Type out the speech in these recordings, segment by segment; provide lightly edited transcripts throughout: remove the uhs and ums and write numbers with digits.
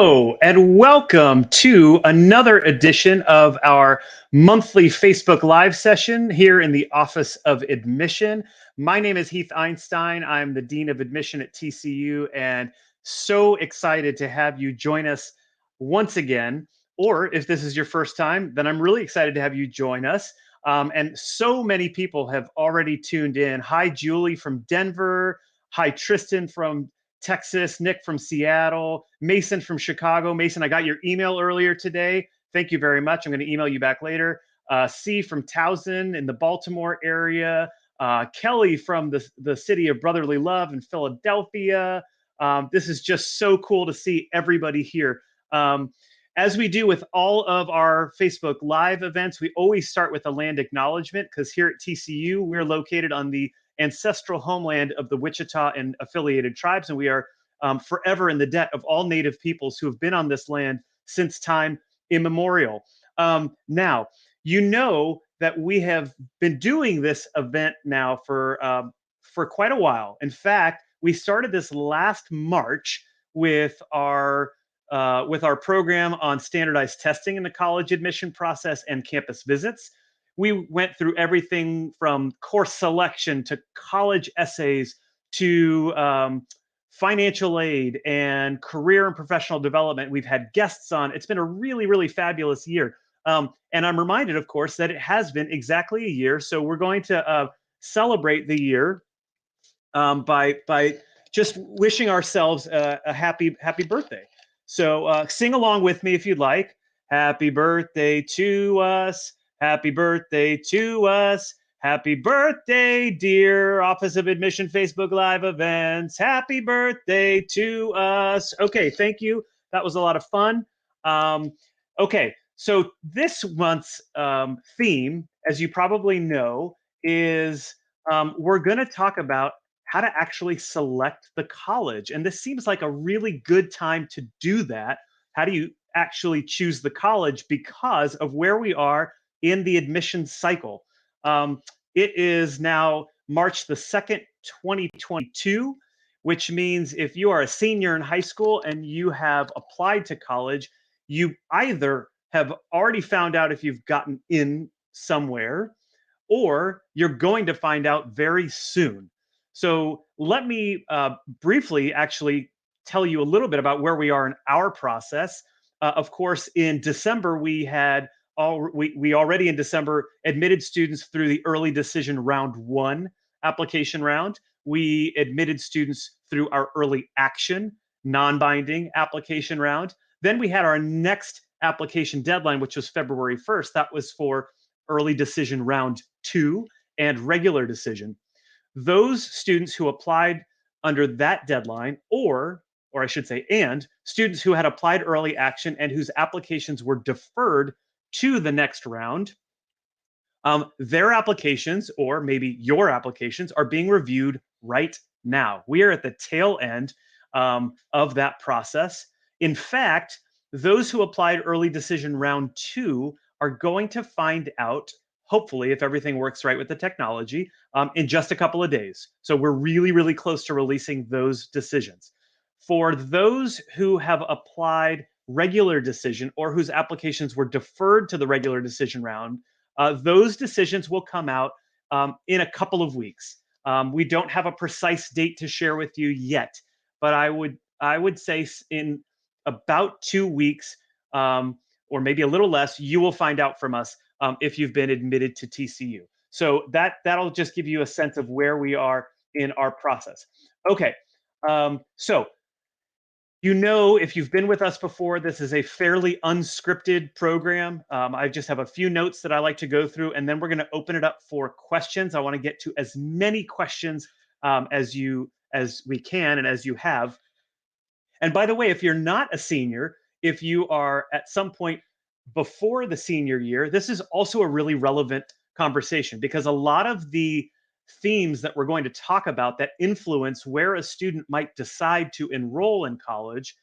Hello, and welcome to another edition of our monthly Facebook Live session here in the Office of Admission. My name is Heath Einstein. I'm the Dean of Admission at TCU, and so excited to have you join us once again. Or if this is your first time, then I'm really excited to have you join us. And so many people have already tuned in. Hi, Julie from Denver. Hi, Tristan from Texas, Nick from Seattle, Mason from Chicago. Mason, I got your email earlier today. Thank you very much. I'm going to email you back later. C from Towson in the Baltimore area. Kelly from the city of brotherly love in Philadelphia. This is just so cool to see everybody here. As we do with all of our Facebook Live events, we always start with a land acknowledgement because here at TCU, we're located on the ancestral homeland of the Wichita and affiliated tribes, and we are forever in the debt of all Native peoples who have been on this land since time immemorial. Now, you know that we have been doing this event now for quite a while. In fact, we started this last March with our program on standardized testing in the college admission process and campus visits. We went through everything from course selection to college essays to financial aid and career and professional development. We've had guests on. It's been a really, really fabulous year. And I'm reminded, of course, that it has been exactly a year. So we're going to celebrate the year by just wishing ourselves a happy birthday. So sing along with me if you'd like. Happy birthday to us. Happy birthday to us. Happy birthday, dear Office of Admission Facebook Live events. Happy birthday to us. Okay, thank you. That was a lot of fun. Okay, so this month's theme, as you probably know, is we're going to talk about how to actually select the college. And this seems like a really good time to do that. How do you actually choose the college because of where we are in the admissions cycle? It is now March the 2nd, 2022, which means if you are a senior in high school and you have applied to college, you either have already found out if you've gotten in somewhere, or you're going to find out very soon. So let me briefly actually tell you a little bit about where we are in our process. Of course, in December, we already in December admitted students through the early decision round 1 application round. We admitted students through our early action non-binding application round. Then we had our next application deadline, which was February 1st. That was for early decision round 2 and regular decision. Those students who applied under that deadline, or I should say, and students who had applied early action and whose applications were deferred to the next round, their applications, or maybe your applications, are being reviewed right now. We are at the tail end of that process. In fact, those who applied early decision round 2 are going to find out, hopefully, if everything works right with the technology, in just a couple of days. So we're really, really close to releasing those decisions. For those who have applied regular decision or whose applications were deferred to the regular decision round, those decisions will come out in a couple of weeks. We don't have a precise date to share with you yet, but I would say in about 2 weeks, or maybe a little less, you will find out from us if you've been admitted to TCU. So that'll just give you a sense of where we are in our process. Okay, so you know, if you've been with us before, this is a fairly unscripted program. I just have a few notes that I like to go through, and then we're going to open it up for questions. I want to get to as many questions as we can and as you have. And by the way, if you're not a senior, if you are at some point before the senior year, this is also a really relevant conversation because a lot of the themes that we're going to talk about that influence where a student might decide to enroll in college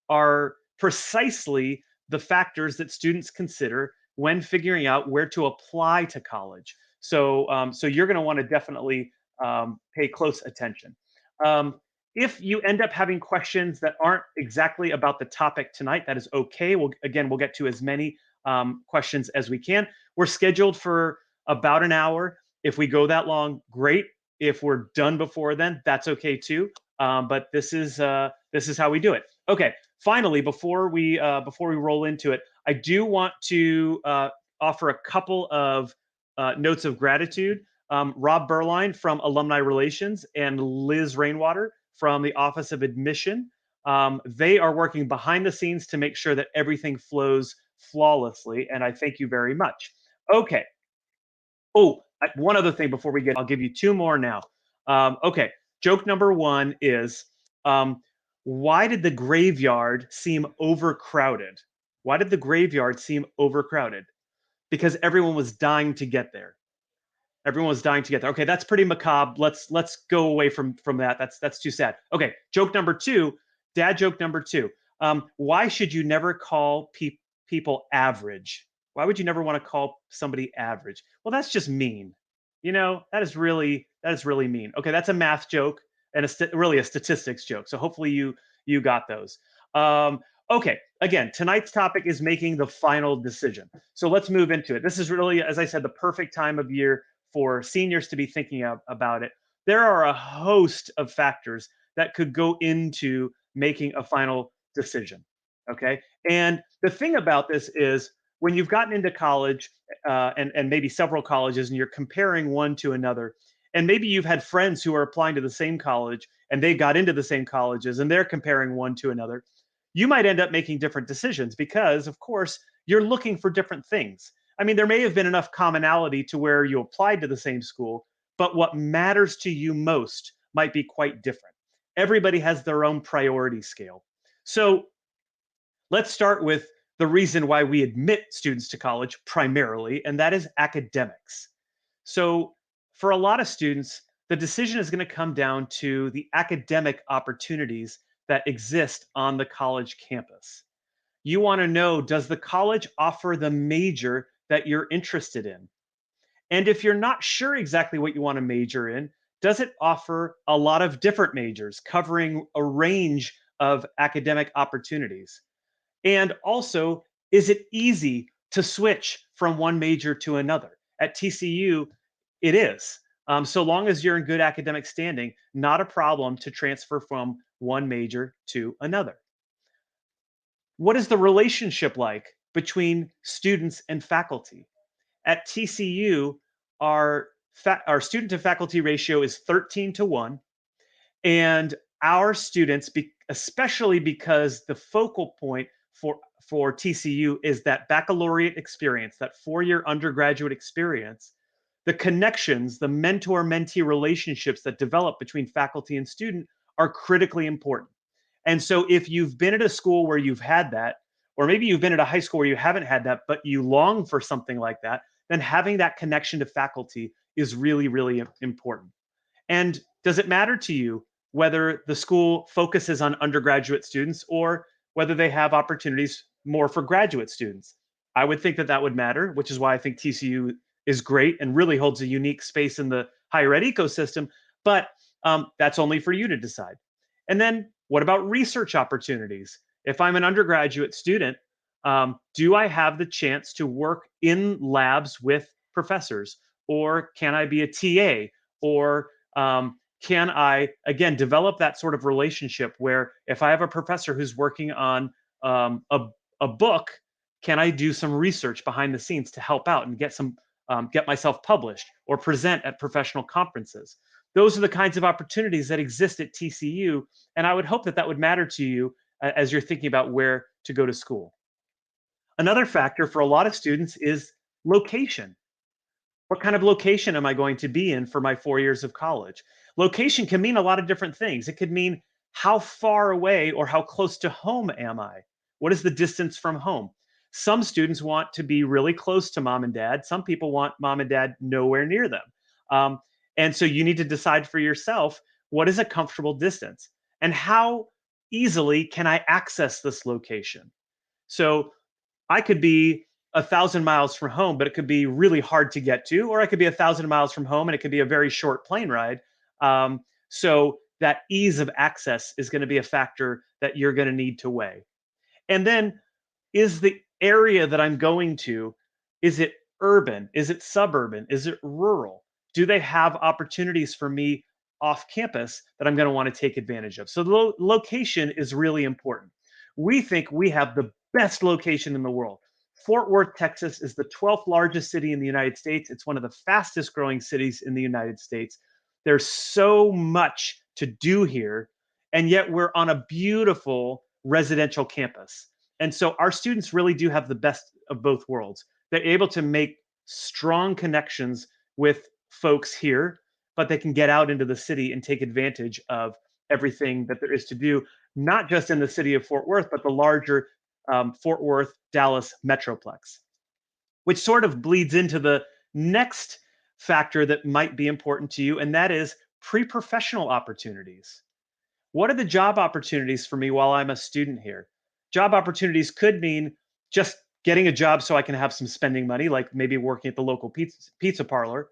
are precisely the factors that students consider when figuring out where to apply to college. So you're going to want to definitely pay close attention. If you end up having questions that aren't exactly about the topic tonight, that is okay. We'll get to as many questions as we can. We're scheduled for about an hour. If we go that long, great. If we're done before then, that's okay too. But this is how we do it. Okay. Finally, before we roll into it, I do want to offer a couple of notes of gratitude. Rob Berline from Alumni Relations and Liz Rainwater from the Office of Admission. They are working behind the scenes to make sure that everything flows flawlessly, and I thank you very much. Okay. Oh, one other thing before we get, I'll give you two more now. Okay. Joke number one is, um, why did the graveyard seem overcrowded? Why did the graveyard seem overcrowded? Because everyone was dying to get there. Everyone was dying to get there. Okay, that's pretty macabre. Let's go away from that. That's too sad. Okay, joke number two, dad joke number two. Why should you never call people average? Why would you never want to call somebody average? Well, that's just mean. You know, that is really mean. Okay, that's a math joke and really a statistics joke. So hopefully you got those. Um, okay, again, tonight's topic is making the final decision. So let's move into it. This is really, as I said, the perfect time of year for seniors to be thinking about it. There are a host of factors that could go into making a final decision. Okay. And the thing about this is when you've gotten into college and maybe several colleges and you're comparing one to another, and maybe you've had friends who are applying to the same college and they got into the same colleges and they're comparing one to another, you might end up making different decisions because, of course, you're looking for different things. I mean, there may have been enough commonality to where you applied to the same school, but what matters to you most might be quite different. Everybody has their own priority scale. So let's start with the reason why we admit students to college primarily, and that is academics. So for a lot of students, the decision is going to come down to the academic opportunities that exist on the college campus. You want to know, does the college offer the major that you're interested in? And if you're not sure exactly what you want to major in, does it offer a lot of different majors covering a range of academic opportunities? And also, is it easy to switch from one major to another? At TCU, it is. So long as you're in good academic standing, not a problem to transfer from one major to another. What is the relationship like between students and faculty? At TCU, our student to faculty ratio is 13 to 1. And our students, especially because the focal point for TCU is that baccalaureate experience, that 4-year undergraduate experience, the connections, the mentor mentee relationships that develop between faculty and student are critically important. And so if you've been at a school where you've had that, or maybe you've been at a high school where you haven't had that, but you long for something like that, then having that connection to faculty is really, really important. And does it matter to you whether the school focuses on undergraduate students or whether they have opportunities more for graduate students? I would think that that would matter, which is why I think TCU is great and really holds a unique space in the higher ed ecosystem. But that's only for you to decide. And then what about research opportunities? If I'm an undergraduate student, do I have the chance to work in labs with professors? Or can I be a TA? Or can I, again, develop that sort of relationship where if I have a professor who's working on a book, can I do some research behind the scenes to help out and get myself published or present at professional conferences? Those are the kinds of opportunities that exist at TCU, and I would hope that that would matter to you as you're thinking about where to go to school. Another factor for a lot of students is location. What kind of location am I going to be in for my 4 years of college? Location can mean a lot of different things. It could mean how far away or how close to home am I? What is the distance from home? Some students want to be really close to mom and dad. Some people want mom and dad nowhere near them. Um, and so you need to decide for yourself what is a comfortable distance and how easily can I access this location? So I could be 1,000 miles from home, but it could be really hard to get to, or I could be 1,000 miles from home and it could be a very short plane ride. So that ease of access is going to be a factor that you're going to need to weigh. And then, is the area that I'm going to, is it urban? Is it suburban? Is it rural? Do they have opportunities for me off campus that I'm going to want to take advantage of? So the location is really important. We think we have the best location in the world. Fort Worth, Texas is the 12th largest city in the United States. It's one of the fastest growing cities in the United States. There's so much to do here, and yet we're on a beautiful residential campus. And so our students really do have the best of both worlds. They're able to make strong connections with folks here, but they can get out into the city and take advantage of everything that there is to do, not just in the city of Fort Worth, but the larger Fort Worth, Dallas metroplex, which sort of bleeds into the next factor that might be important to you, and that is pre-professional opportunities. What are the job opportunities for me while I'm a student here? Job opportunities could mean just getting a job so I can have some spending money, like maybe working at the local pizza parlor.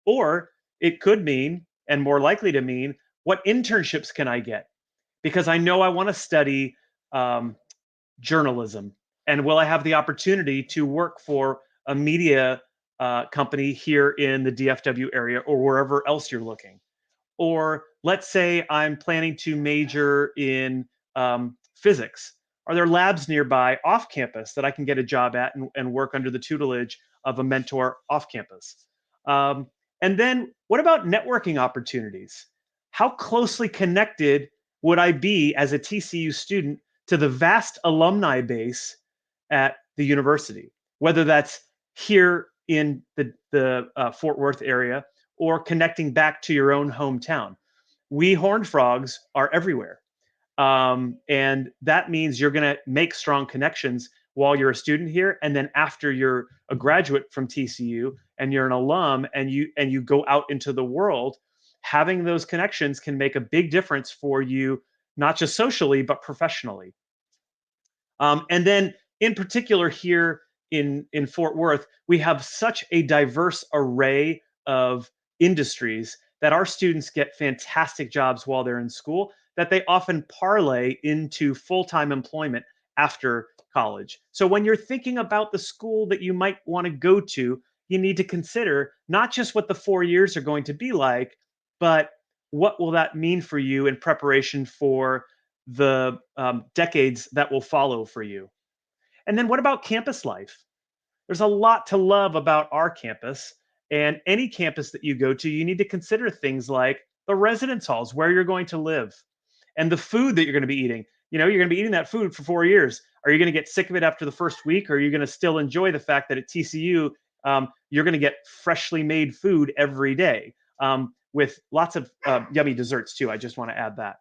Or it could mean, and more likely to mean, what internships can I get? Because I know I want to study um, journalism. And will I have the opportunity to work for a media company here in the DFW area or wherever else you're looking? Or let's say I'm planning to major in physics. Are there labs nearby off campus that I can get a job at and work under the tutelage of a mentor off campus? Um, and then what about networking opportunities? How closely connected would I be as a TCU student to the vast alumni base at the university, whether that's here in the Fort Worth area or connecting back to your own hometown? We Horned Frogs are everywhere. And that means you're going to make strong connections while you're a student here. And then after you're a graduate from TCU and you're an alum and you go out into the world, having those connections can make a big difference for you, not just socially, but professionally. And then in particular here in Fort Worth, we have such a diverse array of industries that our students get fantastic jobs while they're in school that they often parlay into full-time employment after college. So when you're thinking about the school that you might want to go to, you need to consider not just what the 4 years are going to be like, but what will that mean for you in preparation for the decades that will follow for you. And then what about campus life? There's a lot to love about our campus. And any campus that you go to, you need to consider things like the residence halls, where you're going to live, and the food that you're going to be eating. You know, you're going to be eating that food for 4 years. Are you going to get sick of it after the first week? Or are you going to still enjoy the fact that at TCU, you're going to get freshly made food every day with lots of yummy desserts too? I just want to add that.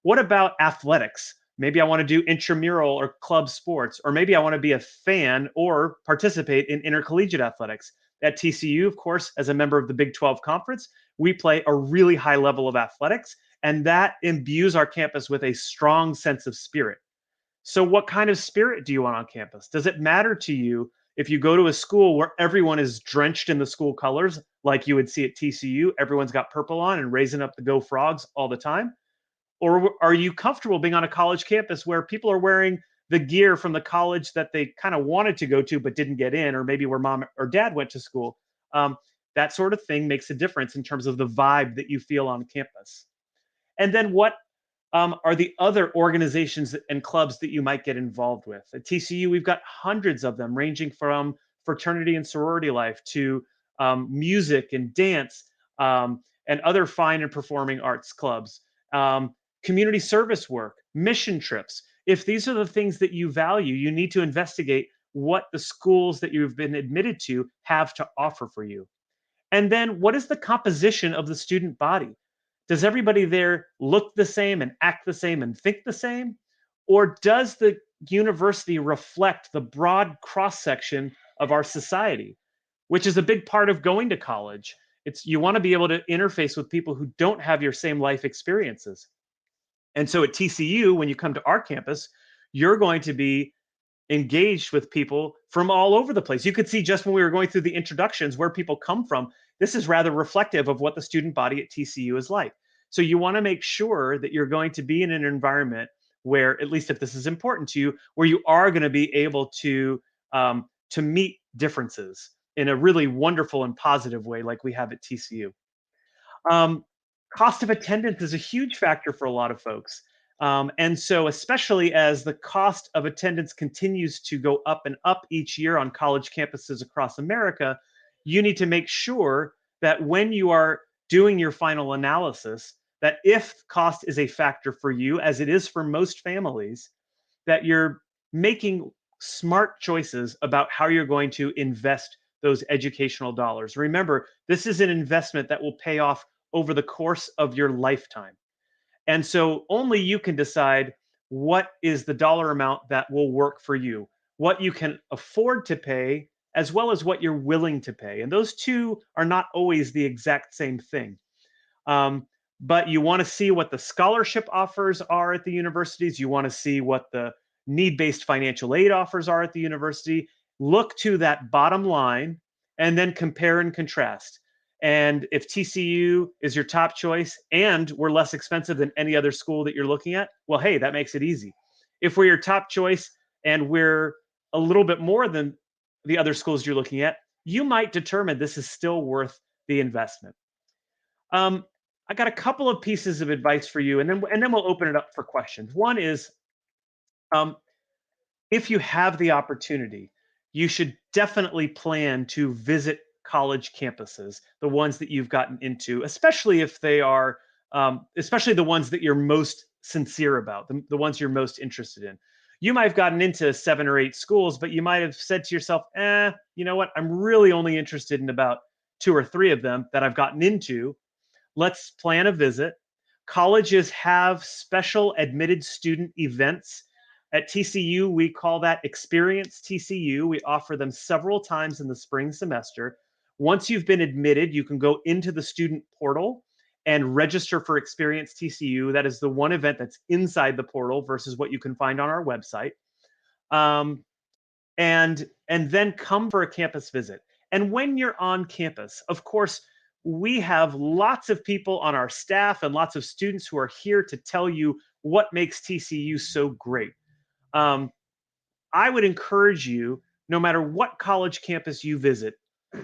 What about athletics? Maybe I want to do intramural or club sports, or maybe I want to be a fan or participate in intercollegiate athletics. At TCU, of course, as a member of the Big 12 Conference, we play a really high level of athletics, and that imbues our campus with a strong sense of spirit. So, what kind of spirit do you want on campus? Does it matter to you if you go to a school where everyone is drenched in the school colors, like you would see at TCU? Everyone's got purple on and raising up the Go Frogs all the time. Or are you comfortable being on a college campus where people are wearing the gear from the college that they kind of wanted to go to but didn't get in, or maybe where mom or dad went to school? That sort of thing makes a difference in terms of the vibe that you feel on campus. And then what are the other organizations and clubs that you might get involved with? At TCU, we've got hundreds of them, ranging from fraternity and sorority life to music and dance and other fine and performing arts clubs. Community service work, mission trips. If these are the things that you value, you need to investigate what the schools that you've been admitted to have to offer for you. And then what is the composition of the student body? Does everybody there look the same and act the same and think the same? Or does the university reflect the broad cross section of our society, which is a big part of going to college? It's you want to be able to interface with people who don't have your same life experiences. And so at TCU, when you come to our campus, you're going to be engaged with people from all over the place. You could see just when we were going through the introductions where people come from. This is rather reflective of what the student body at TCU is like. So you want to make sure that you're going to be in an environment where, at least if this is important to you, where you are going to be able to meet differences in a really wonderful and positive way, like we have at TCU. Um, Cost of attendance is a huge factor for a lot of folks. And so, especially as the cost of attendance continues to go up and up each year on college campuses across America, you need to make sure that when you are doing your final analysis, that if cost is a factor for you, as it is for most families, that you're making smart choices about how you're going to invest those educational dollars. Remember, this is an investment that will pay off over the course of your lifetime. And so only you can decide what is the dollar amount that will work for you, what you can afford to pay, as well as what you're willing to pay. And those two are not always the exact same thing. Um, but you want to see what the scholarship offers are at the universities. You want to see what the need based financial aid offers are at the university. Look to that bottom line and then compare and contrast. And if TCU is your top choice and we're less expensive than any other school that you're looking at, well, hey, that makes it easy. If we're your top choice and we're a little bit more than the other schools you're looking at, you might determine this is still worth the investment. Um, I got a couple of pieces of advice for you, and then we'll open it up for questions. One is, um, if you have the opportunity, you should definitely plan to visit college campuses, the ones that you've gotten into, especially if they are, especially the ones that you're most sincere about, the ones you're most interested in. You might have gotten into 7 or 8 schools, but you might have said to yourself, you know what? I'm really only interested in about 2 or 3 of them that I've gotten into. Let's plan a visit. Colleges have special admitted student events. At TCU, we call that Experience TCU. We offer them several times in the spring semester. Once you've been admitted, you can go into the student portal and register for Experience TCU. That is the one event that's inside the portal versus what you can find on our website. Um, and then come for a campus visit. And when you're on campus, of course, we have lots of people on our staff and lots of students who are here to tell you what makes TCU so great. Um, I would encourage you, no matter what college campus you visit,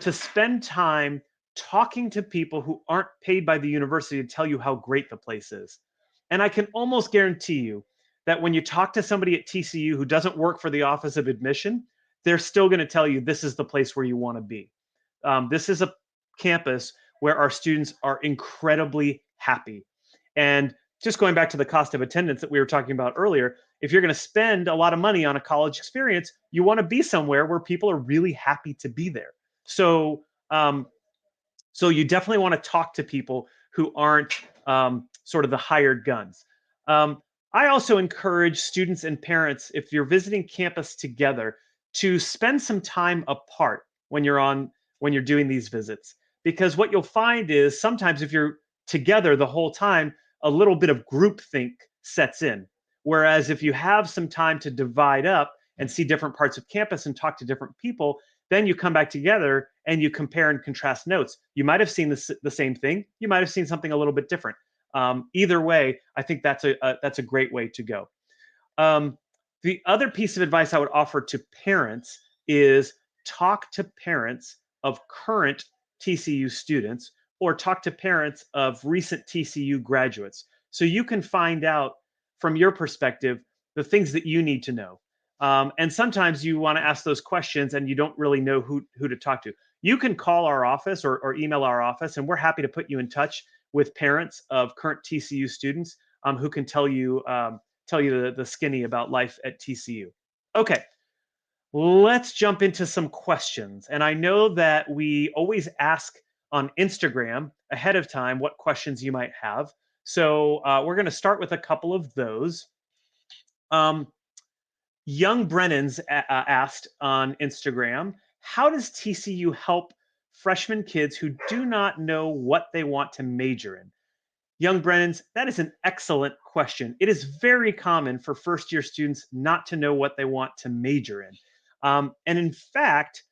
to spend time talking to people who aren't paid by the university to tell you how great the place is. And I can almost guarantee you that when you talk to somebody at TCU who doesn't work for the Office of Admission, they're still going to tell you this is the place where you want to be. This is a campus where our students are incredibly happy. And just going back to the cost of attendance that we were talking about earlier, if you're going to spend a lot of money on a college experience, you want to be somewhere where people are really happy to be there. So, um, so you definitely want to talk to people who aren't sort of the hired guns. Um, I also encourage students and parents, if you're visiting campus together, to spend some time apart when you're doing these visits. Because what you'll find is sometimes if you're together the whole time, a little bit of groupthink sets in. Whereas if you have some time to divide up and see different parts of campus and talk to different people, then you come back together and you compare and contrast notes. You might have seen the same thing. You might have seen something a little bit different. Either way, I think that's a great way to go. Um, the other piece of advice I would offer to parents is talk to parents of current TCU students or talk to parents of recent TCU graduates so you can find out from your perspective the things that you need to know. And sometimes you want to ask those questions and you don't really know who to talk to. You can call our office or email our office, and we're happy to put you in touch with parents of current TCU students who can tell you the skinny about life at TCU. Okay, let's jump into some questions. And I know that we always ask on Instagram ahead of time what questions you might have. So we're going to start with a couple of those. Um, Young Brennan's asked on Instagram, how does TCU help freshman kids who do not know what they want to major in? Young Brennans, that is an excellent question. It is very common for first year students not to know what they want to major in. And in fact,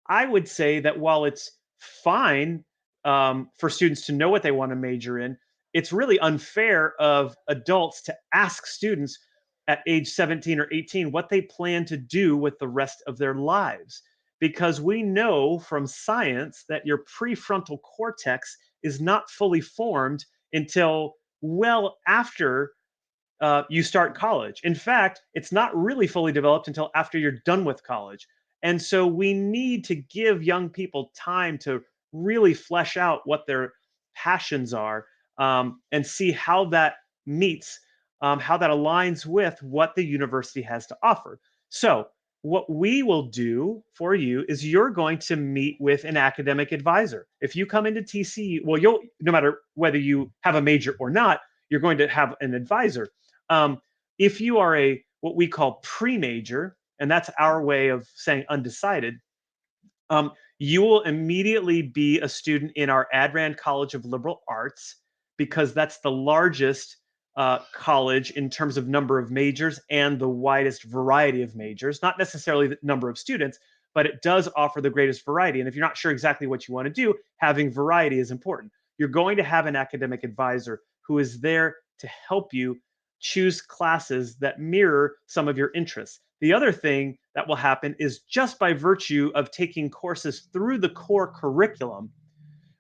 I would say that while it's fine for students to know what they want to major in, it's really unfair of adults to ask students at age 17 or 18 what they plan to do with the rest of their lives. Because we know from science that your prefrontal cortex is not fully formed until well after you start college. In fact, it's not really fully developed until after you're done with college. And so we need to give young people time to really flesh out what their passions are, and see how that meets, how that aligns with what the university has to offer. So, what we will do for you is you're going to meet with an academic advisor. If you come into TCU, well, you'll, no matter whether you have a major or not, you're going to have an advisor. If you are a what we call pre-major, and that's our way of saying undecided, um, you will immediately be a student in our Adrand College of Liberal Arts, because that's the largest college in terms of number of majors and the widest variety of majors. Not necessarily the number of students, but it does offer the greatest variety. And if you're not sure exactly what you want to do, having variety is important. You're going to have an academic advisor who is there to help you choose classes that mirror some of your interests. The other thing that will happen is just by virtue of taking courses through the core curriculum,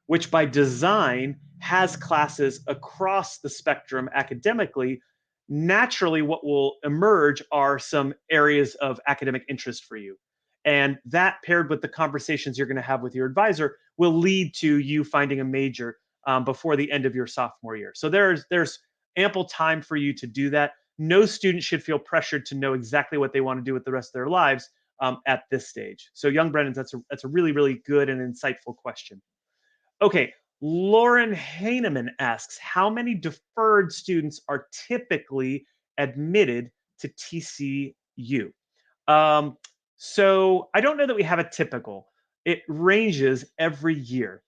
which by design has classes across the spectrum academically, naturally what will emerge are some areas of academic interest for you. And that, paired with the conversations you're going to have with your advisor, will lead to you finding a major before the end of your sophomore year. So there's ample time for you to do that. No student should feel pressured to know exactly what they want to do with the rest of their lives at this stage. So, young Brennan, that's a really, really good and insightful question. Okay, Lauren Heineman asks, how many deferred students are typically admitted to TCU? Um, so I don't know that we have a typical. It ranges every year.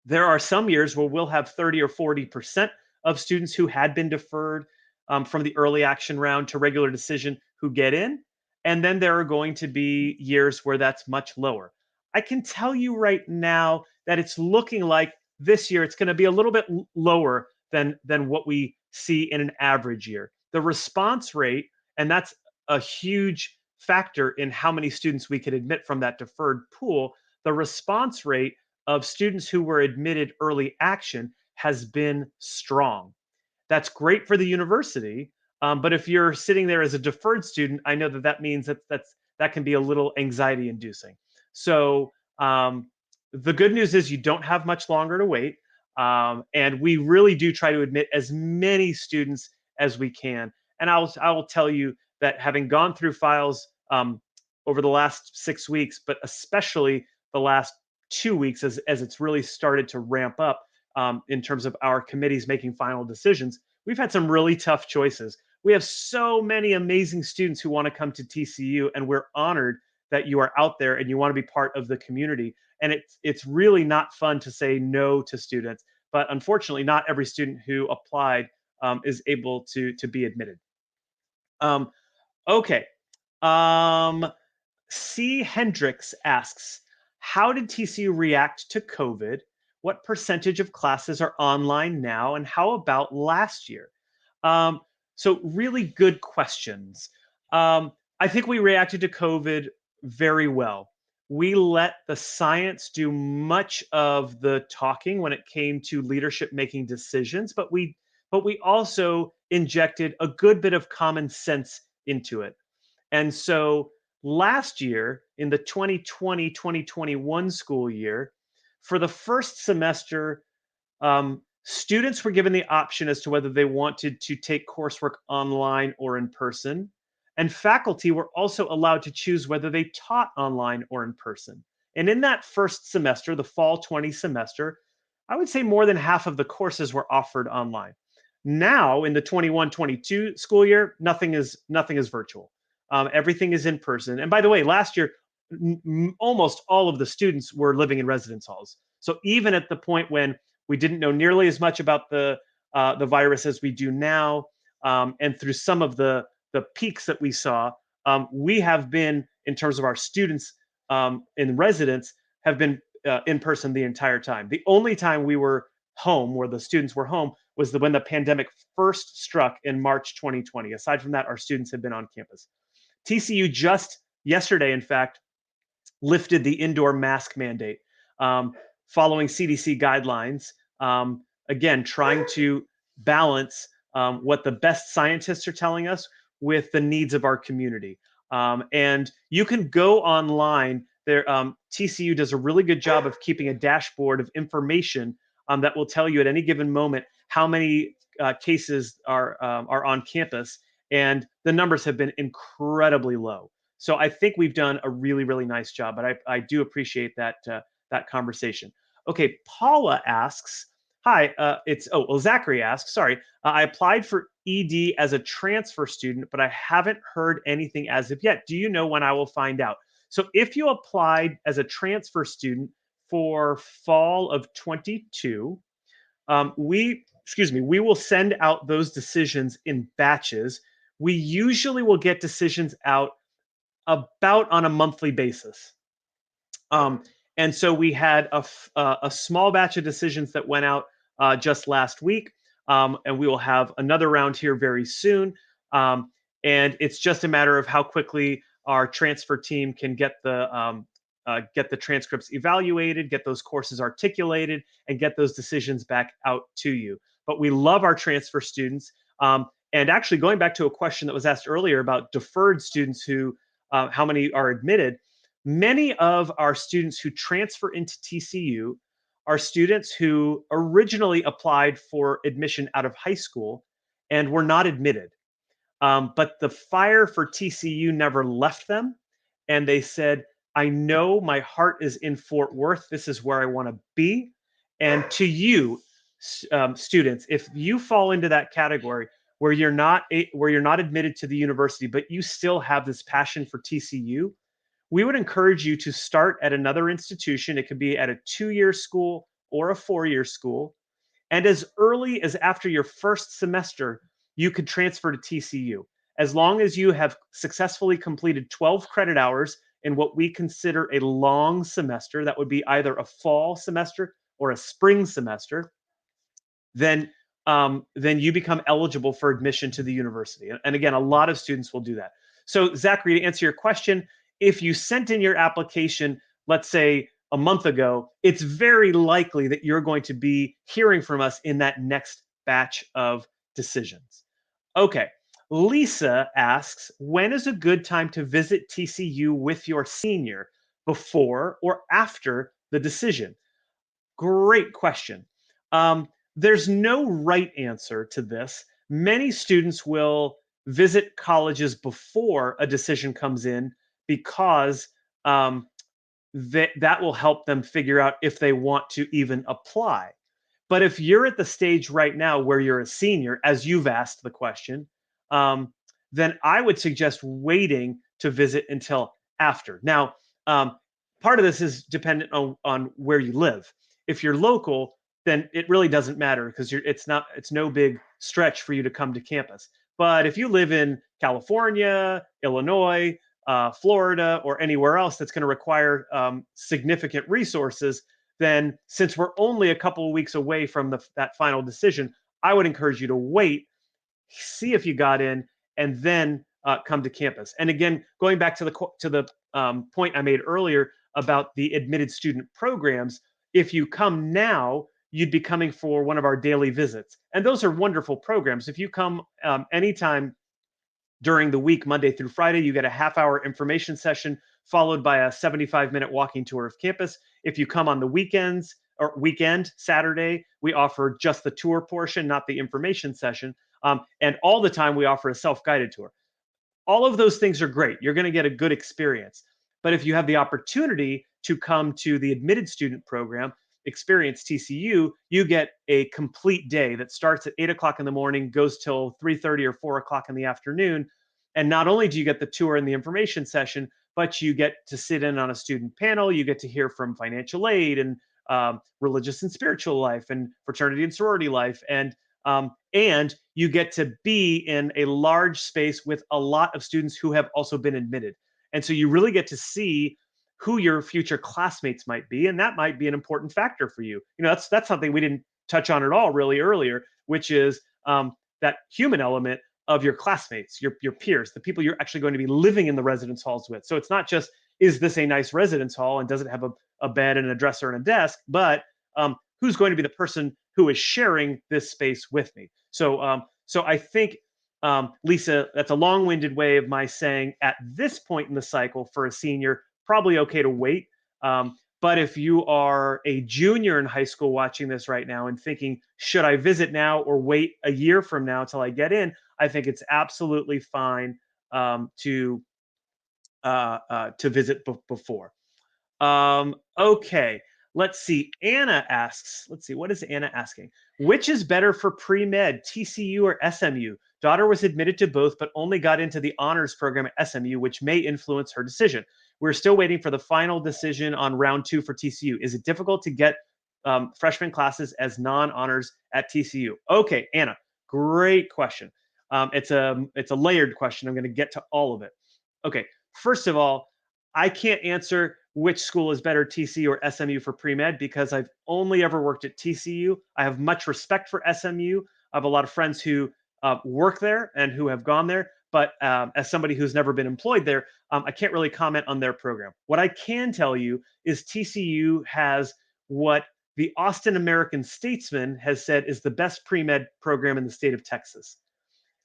There are some years where we'll have 30 or 40% of students who had been deferred from the early action round to regular decision who get in. And then there are going to be years where that's much lower. I can tell you right now that it's looking like this year it's going to be a little bit lower than what we see in an average year. The response rate, and that's a huge factor in how many students we could admit from that deferred pool, the response rate of students who were admitted early action has been strong. That's great for the university, but if you're sitting there as a deferred student, I know that that means that can be a little anxiety inducing. So the good news is you don't have much longer to wait, and we really do try to admit as many students as we can. And I will tell you that having gone through files over the last 6 weeks, but especially the last 2 weeks as it's really started to ramp up in terms of our committees making final decisions, we've had some really tough choices. We have so many amazing students who want to come to TCU, and we're honored that you are out there and you want to be part of the community. And it's really not fun to say no to students, but unfortunately, not every student who applied is able to be admitted. Okay. C. Hendricks asks, how did TCU react to COVID? What percentage of classes are online now? And how about last year? Um, so, really good questions. I think we reacted to COVID very well. We let the science do much of the talking when it came to leadership making decisions, but we also injected a good bit of common sense into it. And so last year, in the 2020-2021 school year, for the first semester, students were given the option as to whether they wanted to take coursework online or in person. And faculty were also allowed to choose whether they taught online or in person. And in that first semester, the fall 20 semester, I would say more than half of the courses were offered online. Now, in the 21-22 school year, nothing is virtual. Everything is in person. And by the way, last year, almost all of the students were living in residence halls. So even at the point when we didn't know nearly as much about the virus as we do now, and through some of the peaks that we saw, we have been, in terms of our students in residence, have been in person the entire time. The only time we were home, where the students were home, was when the pandemic first struck in March 2020. Aside from that, our students have been on campus. TCU just yesterday, in fact, lifted the indoor mask mandate, um, following CDC guidelines. Again, trying to balance what the best scientists are telling us with the needs of our community. And you can go online. There, TCU does a really good job of keeping a dashboard of information that will tell you at any given moment how many cases are on campus, and the numbers have been incredibly low. So I think we've done a really, really nice job, but I do appreciate that conversation. Okay, Paula asks, hi, Zachary asks, sorry, I applied for ED as a transfer student, but I haven't heard anything as of yet. Do you know when I will find out? So if you applied as a transfer student for fall of 22, we will send out those decisions in batches. We usually will get decisions out about on a monthly basis. And so we had a small batch of decisions that went out just last week, and we will have another round here very soon. And it's just a matter of how quickly our transfer team can get the transcripts evaluated, get those courses articulated, and get those decisions back out to you. But we love our transfer students. And actually, going back to a question that was asked earlier about deferred students who how many are admitted. Many of our students who transfer into TCU are students who originally applied for admission out of high school and were not admitted. But the fire for TCU never left them. And they said, I know my heart is in Fort Worth. This is where I want to be. And to you, students, if you fall into that category where you're not admitted to the university, but you still have this passion for TCU, we would encourage you to start at another institution. It could be at a 2-year school or a 4-year school. And as early as after your first semester, you could transfer to TCU. As long as you have successfully completed 12 credit hours in what we consider a long semester, that would be either a fall semester or a spring semester, then you become eligible for admission to the university. And again, a lot of students will do that. So Zachary, to answer your question, if you sent in your application, let's say a month ago, it's very likely that you're going to be hearing from us in that next batch of decisions. Okay, Lisa asks, when is a good time to visit TCU with your senior, before or after the decision? Great question. There's no right answer to this. Many students will visit colleges before a decision comes in because that will help them figure out if they want to even apply. But if you're at the stage right now where you're a senior, as you've asked the question, then I would suggest waiting to visit until after. Now, part of this is dependent on where you live. If you're local, then it really doesn't matter because it's no big stretch for you to come to campus. But if you live in California, Illinois, Florida, or anywhere else that's going to require significant resources, then since we're only a couple of weeks away from that final decision, I would encourage you to wait, see if you got in, and then come to campus. And again, going back to the point I made earlier about the admitted student programs, if you come now, you'd be coming for one of our daily visits. And those are wonderful programs. If you come anytime during the week, Monday through Friday, you get a half-hour information session followed by a 75-minute walking tour of campus. If you come on the weekends or weekend, Saturday, we offer just the tour portion, not the information session. And all the time, we offer a self-guided tour. All of those things are great. You're going to get a good experience. But if you have the opportunity to come to the admitted student program, Experience TCU, you get a complete day that starts at 8 o'clock in the morning, goes till 3:30 or 4 o'clock in the afternoon. And not only do you get the tour and the information session, but you get to sit in on a student panel. You get to hear from financial aid and religious and spiritual life and fraternity and sorority life. And you get to be in a large space with a lot of students who have also been admitted. And so you really get to see who your future classmates might be, and that might be an important factor for you. That's something we didn't touch on at all really earlier. which is that human element of your classmates, your peers, the people you're actually going to be living in the residence halls with. So it's not just, is this a nice residence hall and does it have a bed and a dresser and a desk, but who's going to be the person who is sharing this space with me. So I think, Lisa, that's a long-winded way of my saying at this point in the cycle for a senior, probably okay to wait. But if you are a junior in high school watching this right now and thinking, should I visit now or wait a year from now till I get in? I think it's absolutely fine to visit before. Okay, let's see. Anna asks, let's see, what is Anna asking? Which is better for pre-med, TCU or SMU? Daughter was admitted to both, but only got into the honors program at SMU, which may influence her decision. We're still waiting for the final decision on round 2 for TCU. Is it difficult to get freshman classes as non-honors at TCU? Okay, Anna, great question. It's a layered question. I'm going to get to all of it. Okay, first of all, I can't answer which school is better, TCU or SMU for pre-med, because I've only ever worked at TCU. I have much respect for SMU. I have a lot of friends who work there and who have gone there. But as somebody who's never been employed there, I can't really comment on their program. What I can tell you is TCU has what the Austin American Statesman has said is the best pre-med program in the state of Texas.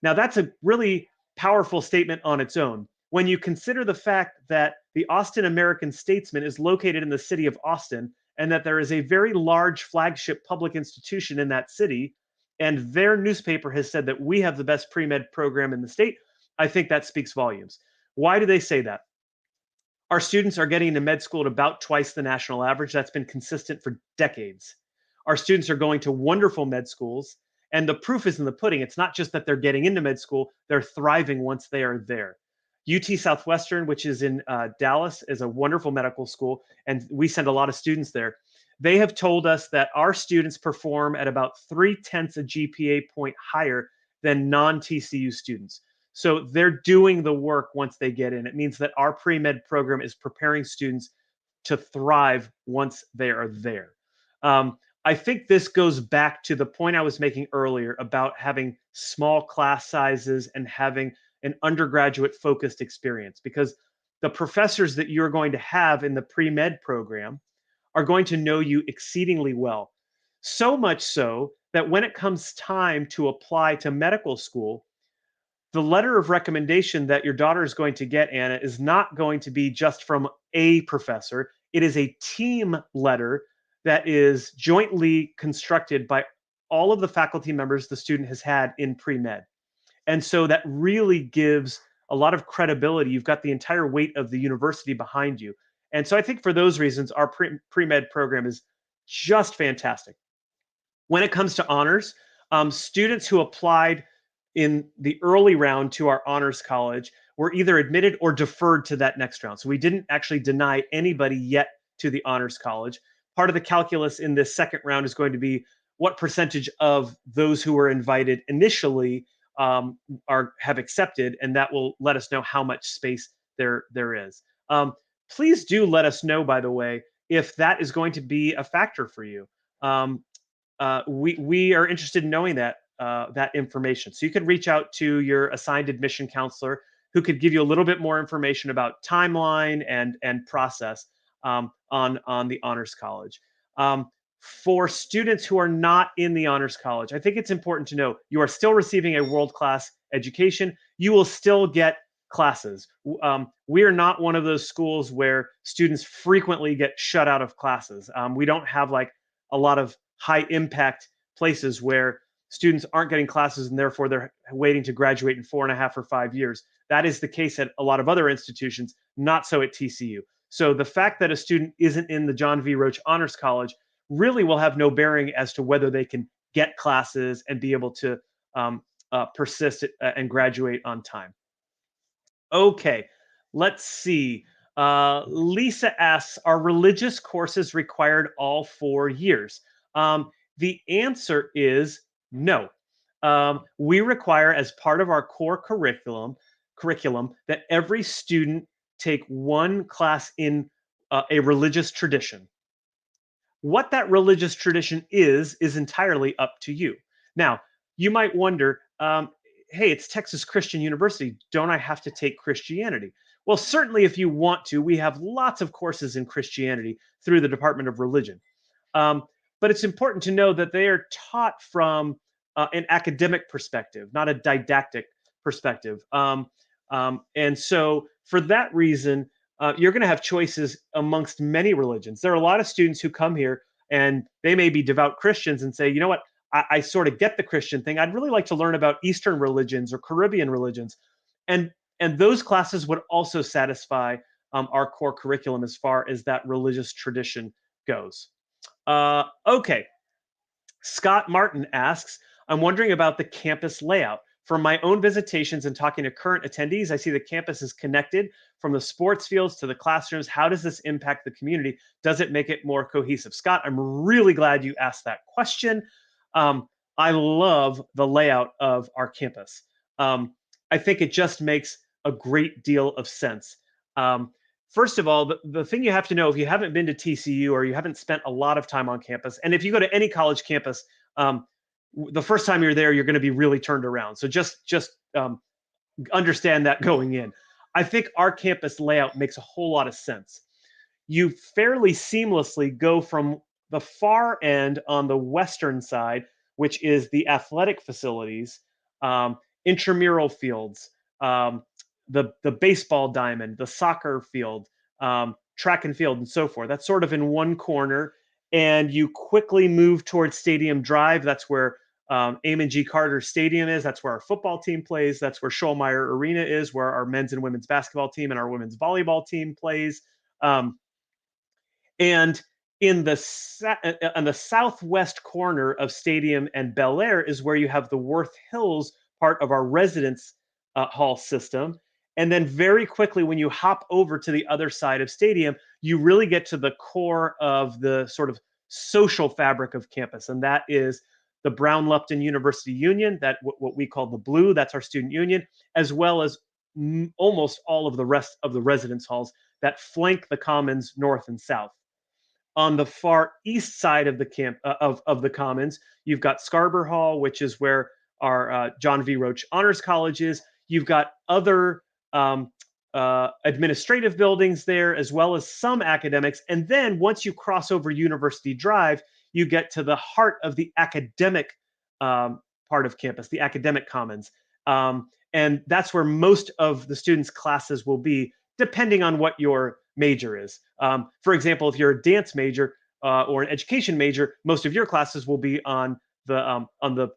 Now, that's a really powerful statement on its own. When you consider the fact that the Austin American Statesman is located in the city of Austin and that there is a very large flagship public institution in that city, and their newspaper has said that we have the best pre-med program in the state, I think that speaks volumes. Why do they say that? Our students are getting into med school at about twice the national average. That's been consistent for decades. Our students are going to wonderful med schools, and the proof is in the pudding. It's not just that they're getting into med school, they're thriving once they are there. UT Southwestern, which is in Dallas, is a wonderful medical school, and we send a lot of students there. They have told us that our students perform at about 0.3 a GPA point higher than non-TCU students. So they're doing the work once they get in. It means that our pre-med program is preparing students to thrive once they are there. I think this goes back to the point I was making earlier about having small class sizes and having an undergraduate focused experience, because the professors that you're going to have in the pre-med program are going to know you exceedingly well. So much so that when it comes time to apply to medical school, the letter of recommendation that your daughter is going to get, Anna, is not going to be just from a professor. It is a team letter that is jointly constructed by all of the faculty members the student has had in pre-med. And so that really gives a lot of credibility. You've got the entire weight of the university behind you. And so I think for those reasons, our pre-med program is just fantastic. When it comes to honors, students who applied in the early round to our honors college were either admitted or deferred to that next round. So we didn't actually deny anybody yet to the honors college. Part of the calculus in this second round is going to be what percentage of those who were invited initially have accepted, and that will let us know how much space there is. Please do let us know, by the way, if that is going to be a factor for you. We are interested in knowing that information. So you could reach out to your assigned admission counselor, who could give you a little bit more information about timeline and process on the honors college. For students who are not in the honors college, I think it's important to know you are still receiving a world-class education. You will still get classes. We are not one of those schools where students frequently get shut out of classes. We don't have like a lot of high impact places where students aren't getting classes and therefore they're waiting to graduate in 4.5 or 5 years. That is the case at a lot of other institutions, not so at TCU. So the fact that a student isn't in the John V. Roach Honors College really will have no bearing as to whether they can get classes and be able to persist and graduate on time. Okay, let's see. Lisa asks, are religious courses required all 4 years? The answer is no. We require, as part of our core curriculum that every student take one class in a religious tradition. What that religious tradition is entirely up to you. Now, you might wonder, hey, it's Texas Christian University. Don't I have to take Christianity? Well, certainly if you want to, we have lots of courses in Christianity through the Department of Religion. Um, but it's important to know that they are taught from an academic perspective, not a didactic perspective. And so, for that reason, you're going to have choices amongst many religions. There are a lot of students who come here and they may be devout Christians and say, you know what, I sort of get the Christian thing. I'd really like to learn about Eastern religions or Caribbean religions. And those classes would also satisfy our core curriculum as far as that religious tradition goes. Okay. Scott Martin asks, I'm wondering about the campus layout. From my own visitations and talking to current attendees, I see the campus is connected from the sports fields to the classrooms. How does this impact the community? Does it make it more cohesive? Scott, I'm really glad you asked that question. I love the layout of our campus. I think it just makes a great deal of sense. First of all, the thing you have to know if you haven't been to TCU or you haven't spent a lot of time on campus, and if you go to any college campus, the first time you're there, you're going to be really turned around. So just understand that going in. I think our campus layout makes a whole lot of sense. You fairly seamlessly go from the far end on the western side, which is the athletic facilities, intramural fields, the baseball diamond, the soccer field, track and field, and so forth. That's sort of in one corner. And you quickly move towards Stadium Drive. That's where Amon G. Carter Stadium is. That's where our football team plays. That's where Schollmeyer Arena is, where our men's and women's basketball team and our women's volleyball team plays. And in on the southwest corner of Stadium and Bel Air is where you have the Worth Hills part of our residence hall system. And then very quickly, when you hop over to the other side of Stadium, you really get to the core of the sort of social fabric of campus. And that is the Brown Lupton University Union, that what we call the Blue, that's our student union, as well as almost all of the rest of the residence halls that flank the commons north and south. On the far east side of the of the commons, you've got Scarborough Hall, which is where our John V. Roach Honors College is. You've got other administrative buildings there, as well as some academics. And then once you cross over University Drive, you get to the heart of the academic part of campus, the academic commons. And that's where most of the students' classes will be, depending on what your major is. For example, if you're a dance major or an education major, most of your classes will be on the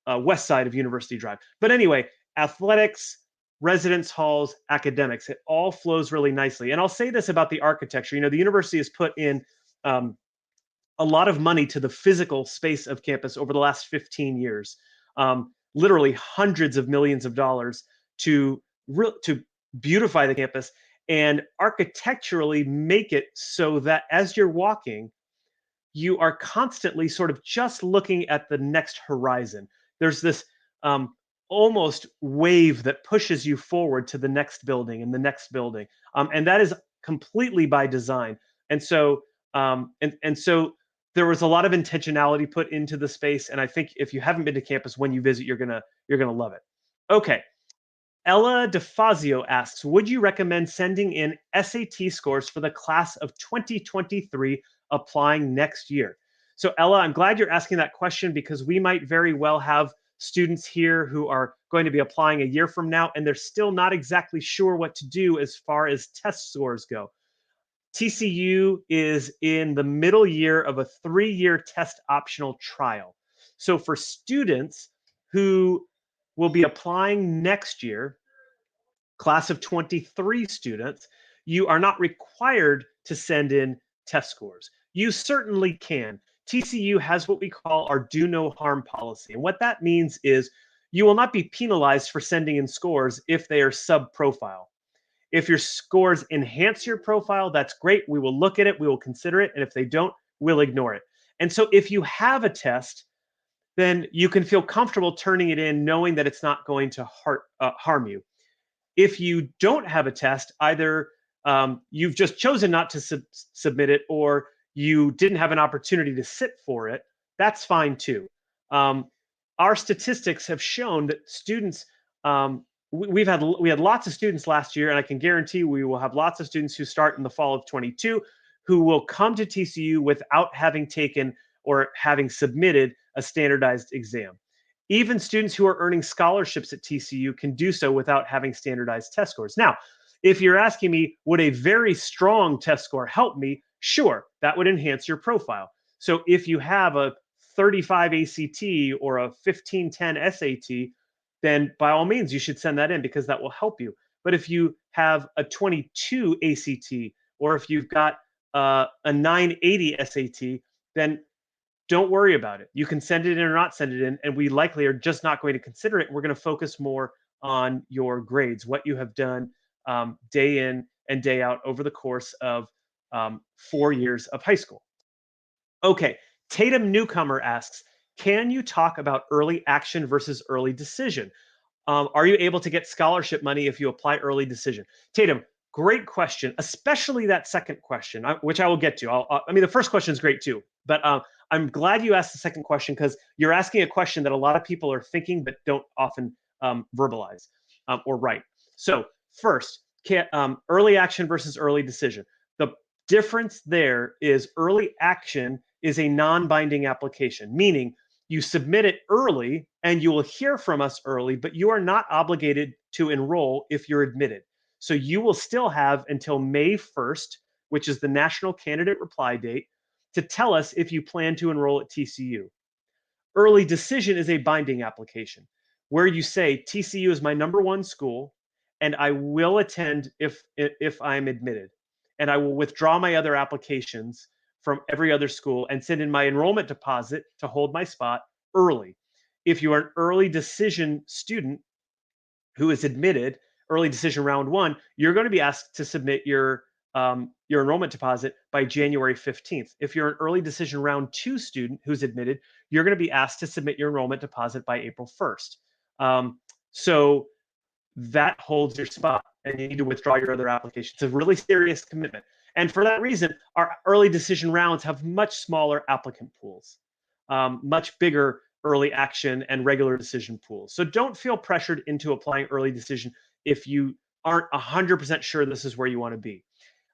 west side of University Drive. But anyway, athletics, residence halls, academics, it all flows really nicely. And I'll say this about the architecture. You know, the university has put in a lot of money to the physical space of campus over the last 15 years. Literally hundreds of millions of dollars to beautify the campus and architecturally make it so that as you're walking, you are constantly sort of just looking at the next horizon. There's this almost wave that pushes you forward to the next building and the next building, and that is completely by design. And so, so there was a lot of intentionality put into the space, and I think if you haven't been to campus, when you visit, you're gonna love it. Okay. Ella DeFazio asks, would you recommend sending in SAT scores for the class of 2023 applying next year? So Ella, I'm glad you're asking that question because we might very well have students here who are going to be applying a year from now, and they're still not exactly sure what to do as far as test scores go. TCU is in the middle year of a 3-year test optional trial. So for students who will be applying next year, class of 23 students, you are not required to send in test scores. You certainly can. TCU has what we call our do no harm policy. And what that means is you will not be penalized for sending in scores if they are sub-profile. If your scores enhance your profile, that's great. We will look at it, we will consider it. And if they don't, we'll ignore it. And so if you have a test, then you can feel comfortable turning it in knowing that it's not going to harm you. If you don't have a test, either you've just chosen not to submit it or you didn't have an opportunity to sit for it, that's fine too. our statistics have shown that students, we had lots of students last year, and I can guarantee we will have lots of students who start in the fall of 22 who will come to TCU without having taken or having submitted a standardized exam. Even students who are earning scholarships at TCU can do so without having standardized test scores. Now, if you're asking me, would a very strong test score help me? Sure, that would enhance your profile. So if you have a 35 ACT or a 1510 SAT, then by all means, you should send that in because that will help you. But if you have a 22 ACT or if you've got a 980 SAT, then don't worry about it. You can send it in or not send it in, and we likely are just not going to consider it. We're going to focus more on your grades, what you have done day in and day out over the course of 4 years of high school. Okay, Tatum Newcomer asks, can you talk about early action versus early decision? Are you able to get scholarship money if you apply early decision? Tatum, great question, especially that second question, which I will get to. I mean, the first question is great too, but I'm glad you asked the second question because you're asking a question that a lot of people are thinking but don't often verbalize or write. So first, early action versus early decision. The difference there is early action is a non-binding application, meaning you submit it early and you will hear from us early, but you are not obligated to enroll if you're admitted. So you will still have until May 1st, which is the national candidate reply date, to tell us if you plan to enroll at TCU. Early decision is a binding application where you say TCU is my number one school and I will attend if I'm admitted. And I will withdraw my other applications from every other school and send in my enrollment deposit to hold my spot early. If you are an early decision student who is admitted, early decision round one, you're going to be asked to submit your enrollment deposit by January 15th. If you're an early decision round two student who's admitted, you're going to be asked to submit your enrollment deposit by April 1st. So that holds your spot and you need to withdraw your other application. It's a really serious commitment. And for that reason, our early decision rounds have much smaller applicant pools, much bigger early action and regular decision pools. So don't feel pressured into applying early decision if you aren't 100% sure this is where you want to be.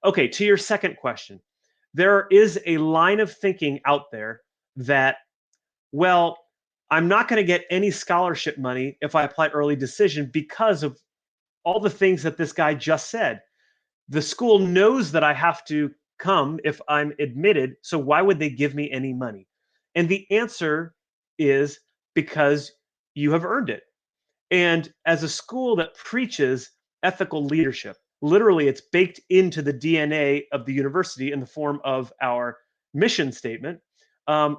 Okay, to your second question, there is a line of thinking out there that, well, I'm not going to get any scholarship money if I apply early decision because of all the things that this guy just said. The school knows that I have to come if I'm admitted, so why would they give me any money? And the answer is because you have earned it. And as a school that preaches ethical leadership, literally it's baked into the DNA of the university in the form of our mission statement.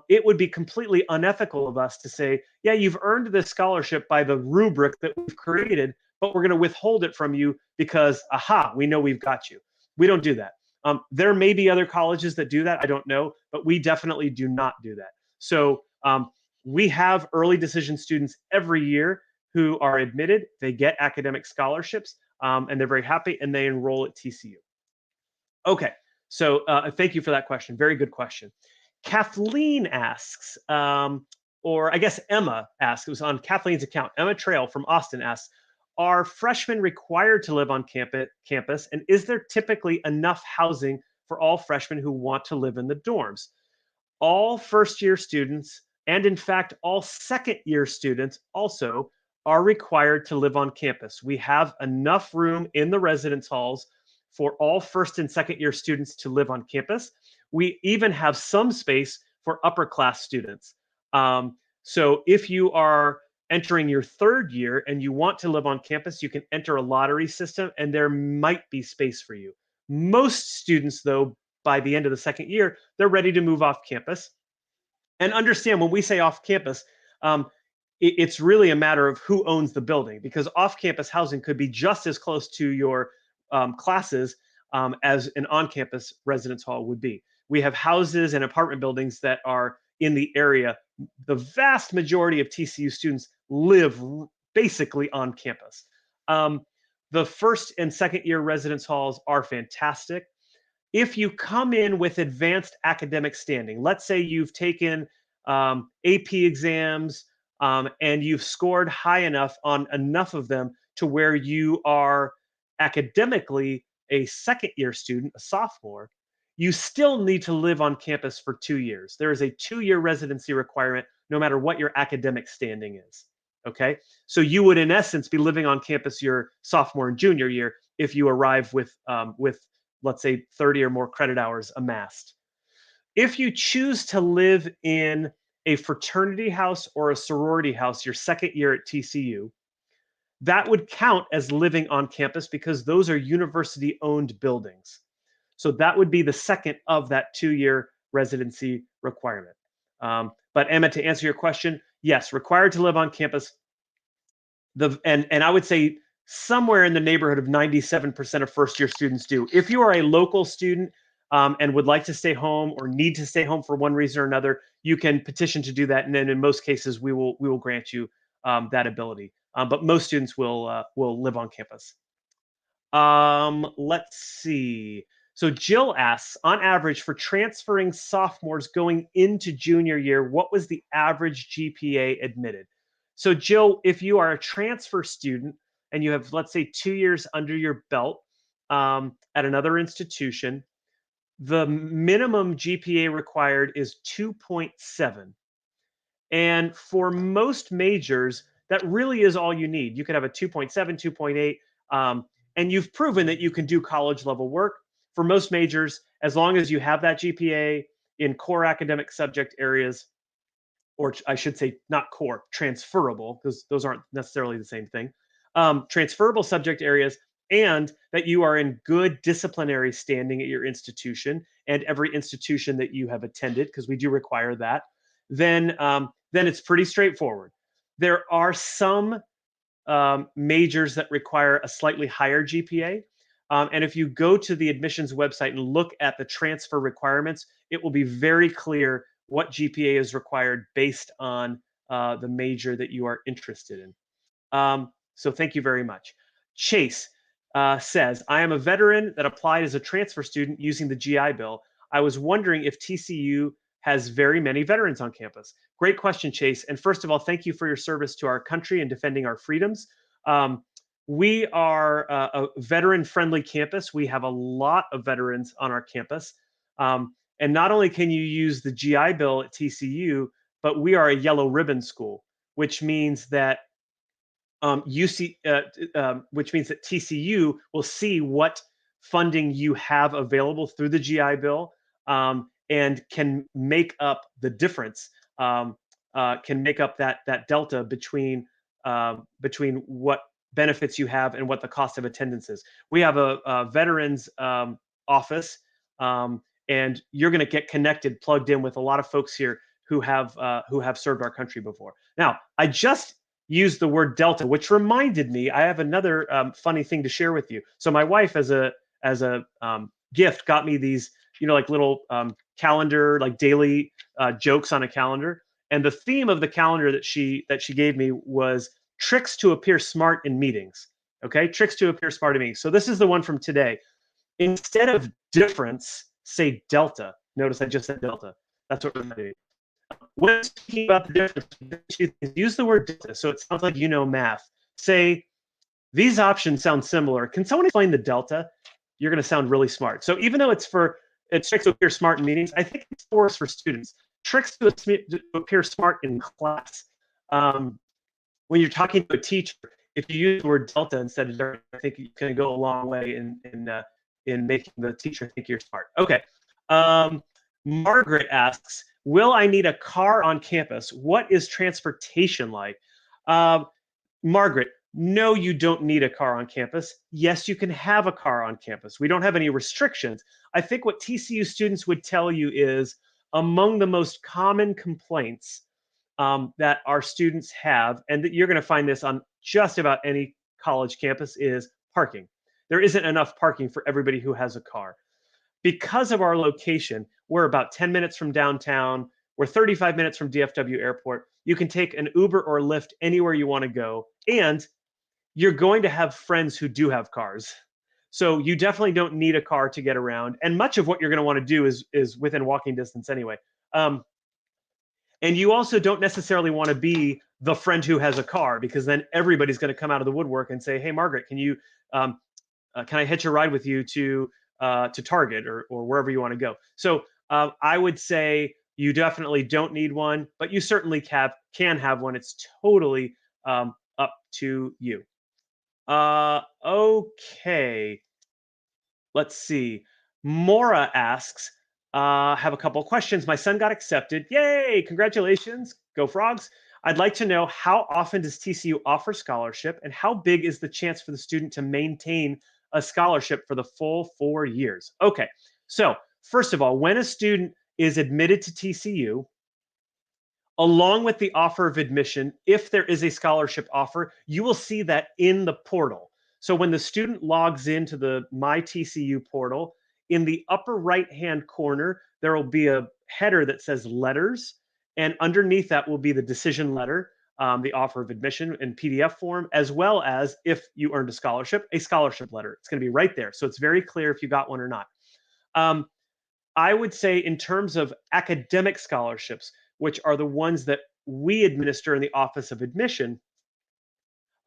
It would be completely unethical of us to say, yeah, you've earned this scholarship by the rubric that we've created, but we're going to withhold it from you because, aha, we know we've got you. We don't do that. There may be other colleges that do that. I don't know, but we definitely do not do that. So we have early decision students every year who are admitted. They get academic scholarships and they're very happy and they enroll at TCU. Okay, so thank you for that question. Very good question. Kathleen asks, or I guess Emma asks, it was on Kathleen's account. Emma Trail from Austin asks, are freshmen required to live on campus? And is there typically enough housing for all freshmen who want to live in the dorms? All first-year students, and in fact, all second-year students also are required to live on campus. We have enough room in the residence halls for all first and second-year students to live on campus. We even have some space for upper class students. So if you are entering your third year and you want to live on campus, you can enter a lottery system and there might be space for you. Most students, though, by the end of the second year, they're ready to move off campus. And understand when we say off campus, it's really a matter of who owns the building because off campus housing could be just as close to your classes as an on campus residence hall would be. We have houses and apartment buildings that are in the area. The vast majority of TCU students live basically on campus. The first and second year residence halls are fantastic. If you come in with advanced academic standing, let's say you've taken AP exams, and you've scored high enough on enough of them to where you are academically a second year student, a sophomore, you still need to live on campus for 2 years. There is a 2-year residency requirement no matter what your academic standing is. Okay. So you would, in essence, be living on campus your sophomore and junior year if you arrive with let's say 30 or more credit hours amassed. If you choose to live in a fraternity house or a sorority house your second year at TCU, that would count as living on campus because those are university owned buildings. So that would be the second of that 2-year residency requirement. But Emma, to answer your question, yes, required to live on campus. And I would say somewhere in the neighborhood of 97% of first year students do. If you are a local student and would like to stay home or need to stay home for one reason or another, you can petition to do that, and then in most cases we will grant you that ability. But most students will live on campus. Let's see. So Jill asks, on average for transferring sophomores going into junior year, what was the average GPA admitted? So Jill, if you are a transfer student and you have, let's say, 2 years under your belt at another institution, the minimum GPA required is 2.7. And for most majors, that really is all you need. You could have a 2.7, 2.8, and you've proven that you can do college level work. For most majors, as long as you have that GPA in core academic subject areas, or I should say not core, transferable, because those aren't necessarily the same thing, transferable subject areas, and that you are in good disciplinary standing at your institution and every institution that you have attended, because we do require that, then it's pretty straightforward. There are some majors that require a slightly higher GPA. And if you go to the admissions website and look at the transfer requirements, it will be very clear what GPA is required based on the major that you are interested in. So thank you very much. Chase says, I am a veteran that applied as a transfer student using the GI Bill. I was wondering if TCU has very many veterans on campus. Great question, Chase. And first of all, thank you for your service to our country and defending our freedoms. We are a veteran-friendly campus. We have a lot of veterans on our campus. And not only can you use the GI Bill at TCU, but we are a yellow ribbon school, which means that which means that TCU will see what funding you have available through the GI Bill and can make up the difference, can make up that delta between what benefits you have and what the cost of attendance is. We have a veterans office, and you're going to get connected, plugged in with a lot of folks here who have served our country before. Now, I just used the word delta, which reminded me I have another funny thing to share with you. So my wife, as a gift, got me these, like little calendar, like daily jokes on a calendar. And the theme of the calendar that she gave me was tricks to appear smart in meetings. Okay, tricks to appear smart in meetings. So this is the one from today. Instead of difference, say delta. Notice I just said delta. That's what reminded me. When speaking about the difference, use the word delta so it sounds like you know math. Say, these options sound similar. Can someone explain the delta? You're going to sound really smart. So even though it's tricks to appear smart in meetings, I think it's for students. Tricks to appear smart in class. When you're talking to a teacher, if you use the word delta instead of difference, I think you can go a long way in making the teacher think you're smart. Okay. Margaret asks, will I need a car on campus? What is transportation like? Margaret, no, you don't need a car on campus. Yes, you can have a car on campus. We don't have any restrictions. I think what TCU students would tell you is among the most common complaints that our students have, and that you're going to find this on just about any college campus, is parking. There isn't enough parking for everybody who has a car. Because of our location, we're about 10 minutes from downtown. We're 35 minutes from DFW Airport. You can take an Uber or Lyft anywhere you want to go. And you're going to have friends who do have cars. So you definitely don't need a car to get around. And much of what you're going to want to do is within walking distance anyway. And you also don't necessarily want to be the friend who has a car, because then everybody's going to come out of the woodwork and say, hey, Margaret, um, can I hitch a ride with you to Target or wherever you want to go? So I would say you definitely don't need one, but you certainly can have one. It's totally up to you. Okay, let's see. Mora asks, have a couple of questions. My son got accepted. Yay! Congratulations. Go Frogs. I'd like to know, how often does TCU offer scholarship, and how big is the chance for the student to maintain a scholarship for the full 4 years? Okay, so first of all, when a student is admitted to TCU, along with the offer of admission, if there is a scholarship offer, you will see that in the portal. So when the student logs into the My TCU portal, in the upper right-hand corner, there will be a header that says letters, and underneath that will be the decision letter, the offer of admission in PDF form, as well as, if you earned a scholarship letter. It's going to be right there. So it's very clear if you got one or not. I would say, in terms of academic scholarships, which are the ones that we administer in the Office of Admission,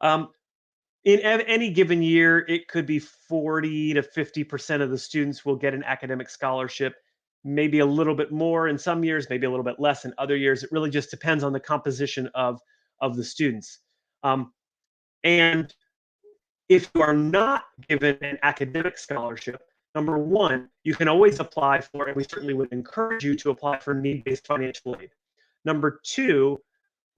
um, in any given year, it could be 40 to 50% of the students will get an academic scholarship, maybe a little bit more in some years, maybe a little bit less in other years. It really just depends on the composition of the students. And if you are not given an academic scholarship, number one, you can always apply for, and we certainly would encourage you to apply for, need-based financial aid. Number two,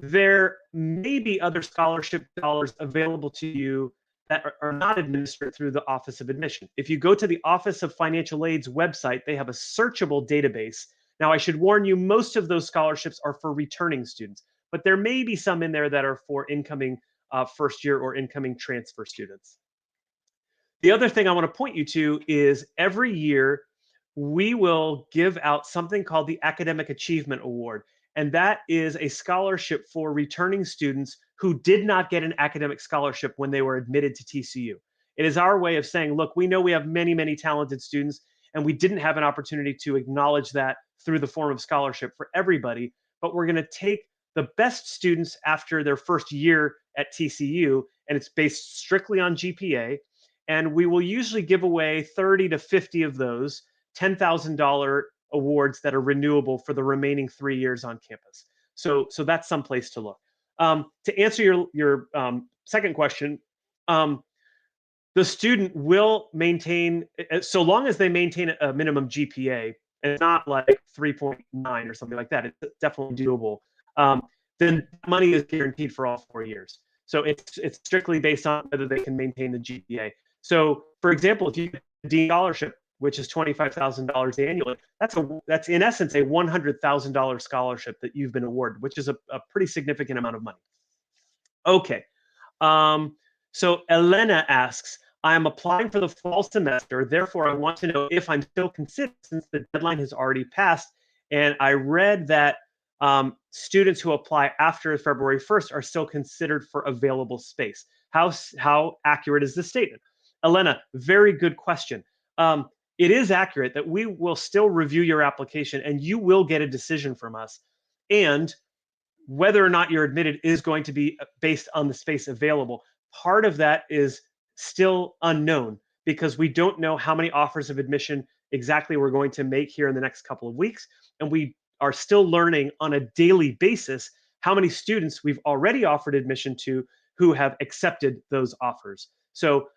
there may be other scholarship dollars available to you that are not administered through the Office of Admission. If you go to the Office of Financial Aid's website, they have a searchable database. Now, I should warn you, most of those scholarships are for returning students, but there may be some in there that are for incoming first year or incoming transfer students. The other thing I want to point you to is, every year we will give out something called the Academic Achievement Award. And that is a scholarship for returning students who did not get an academic scholarship when they were admitted to TCU. It is our way of saying, look, we know we have many, many talented students, and we didn't have an opportunity to acknowledge that through the form of scholarship for everybody, but we're going to take the best students after their first year at TCU, and it's based strictly on GPA. And we will usually give away 30 to 50 of those $10,000 awards that are renewable for the remaining 3 years on campus. So that's some place to look. To answer your second question, the student will maintain, so long as they maintain a minimum GPA, and it's not like 3.9 or something like that, it's definitely doable. Then money is guaranteed for all 4 years. So it's strictly based on whether they can maintain the GPA. So, for example, if you get a Dean Scholarship, which is $25,000 annually, that's in essence a $100,000 scholarship that you've been awarded, which is a pretty significant amount of money. Okay. So Elena asks, I am applying for the fall semester, therefore I want to know if I'm still considered, since the deadline has already passed. And I read that students who apply after February 1st are still considered for available space. How accurate is this statement? Elena, very good question. It is accurate that we will still review your application and you will get a decision from us. And whether or not you're admitted is going to be based on the space available. Part of that is still unknown, because we don't know how many offers of admission exactly we're going to make here in the next couple of weeks. And we are still learning on a daily basis how many students we've already offered admission to who have accepted those offers. So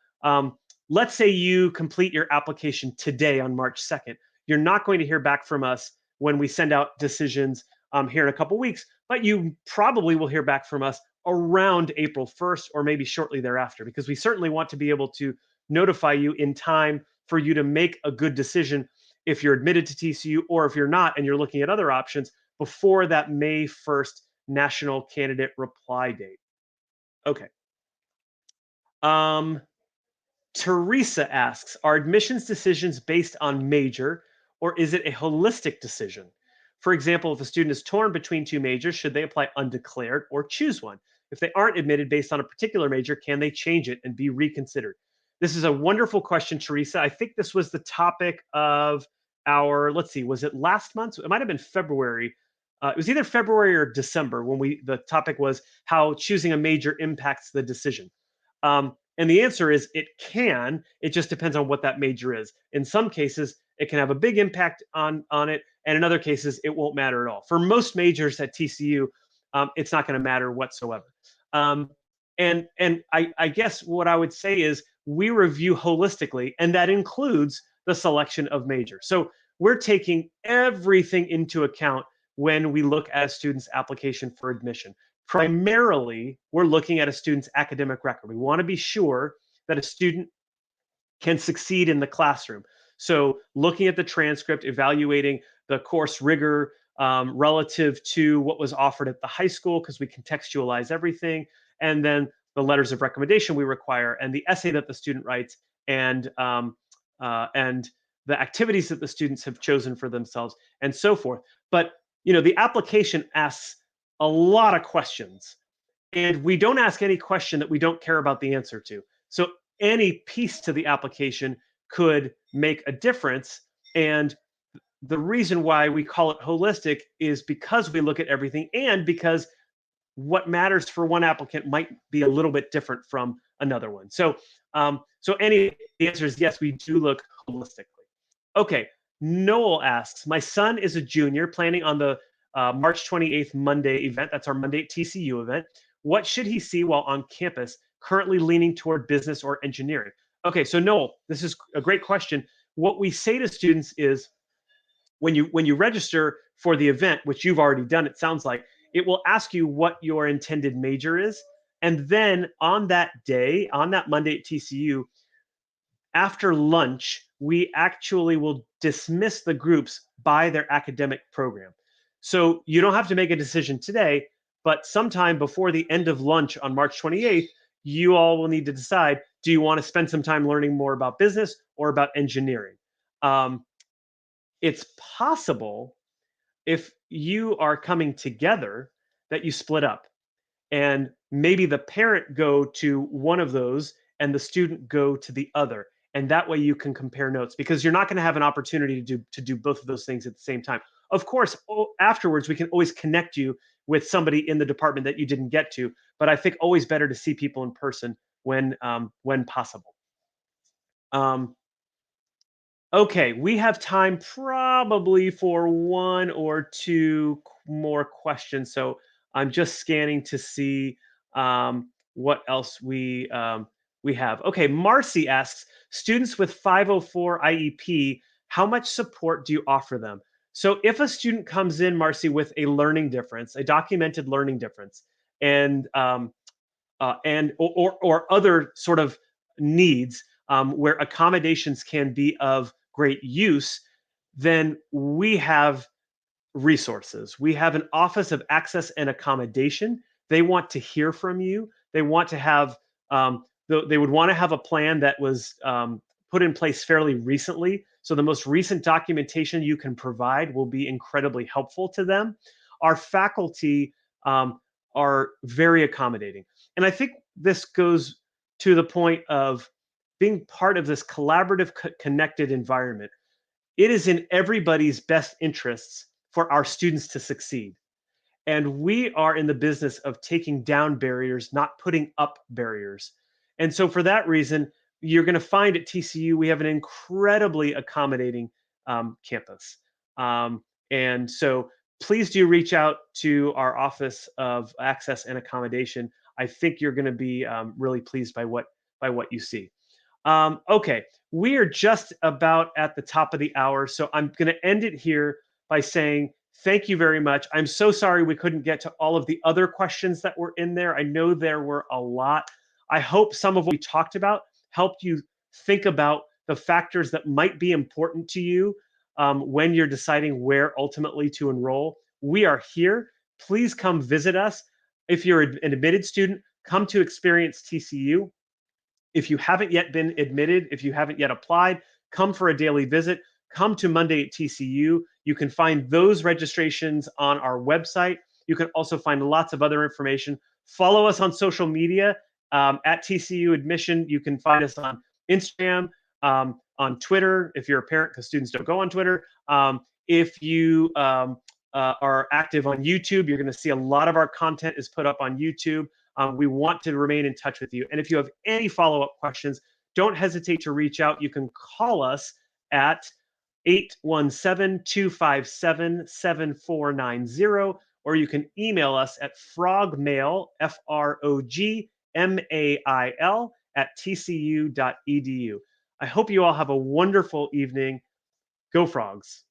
let's say you complete your application today on March 2nd. You're not going to hear back from us when we send out decisions here in a couple weeks, but you probably will hear back from us around April 1st or maybe shortly thereafter, because we certainly want to be able to notify you in time for you to make a good decision if you're admitted to TCU, or if you're not and you're looking at other options, before that May 1st national candidate reply date. Okay. Teresa asks, are admissions decisions based on major, or is it a holistic decision? For example, if a student is torn between two majors, should they apply undeclared or choose one? If they aren't admitted based on a particular major, can they change it and be reconsidered? This is a wonderful question, Teresa. I think this was the topic of our, let's see, was it last month? It might have been February it was either February or December when the topic was how choosing a major impacts the decision. And the answer is it can. It just depends on what that major is. In some cases, it can have a big impact on it, and in other cases, it won't matter at all. For most majors at TCU, it's not going to matter whatsoever. And I guess what I would say is we review holistically, and that includes the selection of major. So we're taking everything into account when we look at a student's application for admission. Primarily, we're looking at a student's academic record. We want to be sure that a student can succeed in the classroom. So looking at the transcript, evaluating the course rigor relative to what was offered at the high school, because we contextualize everything, and then the letters of recommendation we require, and the essay that the student writes, and the activities that the students have chosen for themselves, and so forth. But the application asks a lot of questions, and we don't ask any question that we don't care about the answer to. So any piece to the application could make a difference. And the reason why we call it holistic is because we look at everything, and because what matters for one applicant might be a little bit different from another one. So the answer is yes, we do look holistically. Okay, Noel asks, my son is a junior planning on the March 28th Monday event. That's our Monday at TCU event. What should he see while on campus, currently leaning toward business or engineering? Okay, so Noel, this is a great question. What we say to students is when you register for the event, which you've already done, it sounds like, it will ask you what your intended major is. And then on that day, on that Monday at TCU, after lunch, we actually will dismiss the groups by their academic program. So you don't have to make a decision today, but sometime before the end of lunch on March 28th, you all will need to decide, do you want to spend some time learning more about business or about engineering? It's possible if you are coming together that you split up, and maybe the parent go to one of those and the student go to the other, and that way you can compare notes, because you're not going to have an opportunity to do both of those things at the same time. Of course, afterwards we can always connect you with somebody in the department that you didn't get to, but I think always better to see people in person when possible. Okay, we have time probably for one or two more questions. So I'm just scanning to see what else we have. Okay, Marcy asks, students with 504 IEP, how much support do you offer them? So if a student comes in, Marcy, with a learning difference, a documented learning difference, and or other sort of needs where accommodations can be of great use, then we have resources. We have an Office of Access and Accommodation. They want to hear from you. They want to have they would want to have a plan that was put in place fairly recently. So the most recent documentation you can provide will be incredibly helpful to them. Our faculty are very accommodating. And I think this goes to the point of being part of this collaborative, connected environment. It is in everybody's best interests for our students to succeed. And we are in the business of taking down barriers, not putting up barriers. And so for that reason, you're going to find at TCU, we have an incredibly accommodating campus. And so please do reach out to our Office of Access and Accommodation. I think you're going to be really pleased by what you see. Okay, we are just about at the top of the hour, so I'm going to end it here by saying thank you very much. I'm so sorry we couldn't get to all of the other questions that were in there. I know there were a lot. I hope some of what we talked about helped you think about the factors that might be important to you when you're deciding where ultimately to enroll. We are here. Please come visit us. If you're an admitted student, come to Experience TCU. If you haven't yet been admitted, if you haven't yet applied, come for a daily visit. Come to Monday at TCU. You can find those registrations on our website. You can also find lots of other information. Follow us on social media at TCU Admission. You can find us on Instagram, on Twitter, if you're a parent, because students don't go on Twitter. If you are active on YouTube. You're going to see a lot of our content is put up on YouTube. We want to remain in touch with you. And if you have any follow-up questions, don't hesitate to reach out. You can call us at 817-257-7490, or you can email us at frogmail, FROGMAIL, at tcu.edu. I hope you all have a wonderful evening. Go Frogs.